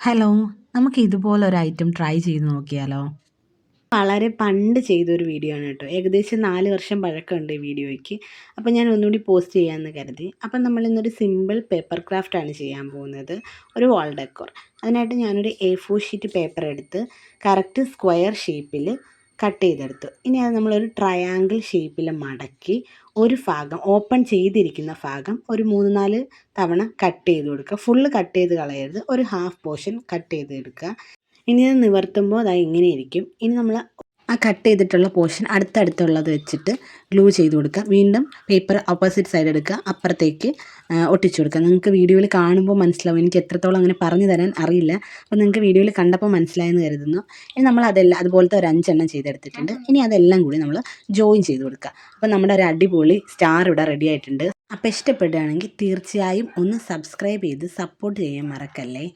Hello, നമുക്ക് ഇതുപോലൊരു item try ചെയ്ത് നോക്കിയാലോ? വളരെ പണ്ട് ചെയ്തൊരു വീഡിയോ ആണ് കേട്ടോ. ഏകദേശം 4 വർഷം പഴക്കമുണ്ട് ഈ വീഡിയോയ്ക്ക്. അപ്പോൾ ഞാൻ ഒന്നുകൂടി പോസ്റ്റ് ചെയ്യാമെന്ന് കരുതി. അപ്പം നമ്മളിന്നൊരു സിമ്പിൾ പേപ്പർ ക്രാഫ്റ്റാണ് ചെയ്യാൻ പോകുന്നത്. ഒരു വാൾ ഡെക്കോർ. അതിനായിട്ട് ഞാനൊരു A4 ഷീറ്റ് പേപ്പർ എടുത്ത് കറക്റ്റ് സ്ക്വയർ ഷേപ്പിൽ കട്ട് ചെയ്തെടുത്തു. ഇനി അത് നമ്മളൊരു ട്രയാങ്കിൾ ഷേപ്പിൽ മടക്കി ഒരു ഭാഗം ഓപ്പൺ ചെയ്തിരിക്കുന്ന ഭാഗം ഒരു 3-4 തവണ കട്ട് ചെയ്ത് കൊടുക്കുക. ഫുള്ള് കട്ട് ചെയ്ത് കളയരുത്. ഒരു ഹാഫ് പോർഷൻ കട്ട് ചെയ്ത് എടുക്കുക. ഇനി ഇത് നിവർത്തുമ്പോൾ അത് ഇങ്ങനെ ഇരിക്കും. ഇനി നമ്മൾ ആ കട്ട് ചെയ്തിട്ടുള്ള പോർഷൻ അടുത്തടുത്തുള്ളത് വെച്ചിട്ട് ഗ്ലൂ ചെയ്ത് കൊടുക്കുക. വീണ്ടും പേപ്പർ ഓപ്പോസിറ്റ് സൈഡ് എടുക്കുക, അപ്പുറത്തേക്ക് ഒട്ടിച്ചു കൊടുക്കുക. നിങ്ങൾക്ക് വീഡിയോയിൽ കാണുമ്പോൾ മനസ്സിലാവും. എനിക്ക് എത്രത്തോളം അങ്ങനെ പറഞ്ഞു തരാൻ അറിയില്ല. അപ്പോൾ നിങ്ങൾക്ക് വീഡിയോയിൽ കണ്ടപ്പോൾ മനസ്സിലായെന്ന് കരുതുന്നു. ഇനി നമ്മൾ അതെല്ലാം അതുപോലത്തെ ഒരു 5 എണ്ണം ചെയ്തെടുത്തിട്ടുണ്ട്. ഇനി അതെല്ലാം കൂടി നമ്മൾ ജോയിൻ ചെയ്ത് കൊടുക്കുക. അപ്പോൾ നമ്മുടെ ഒരു അടിപൊളി സ്റ്റാർ ഇവിടെ റെഡി ആയിട്ടുണ്ട്. അപ്പോൾ ഇഷ്ടപ്പെടുകയാണെങ്കിൽ തീർച്ചയായും ഒന്ന് സബ്സ്ക്രൈബ് ചെയ്ത് സപ്പോർട്ട് ചെയ്യാൻ മറക്കല്ലേ.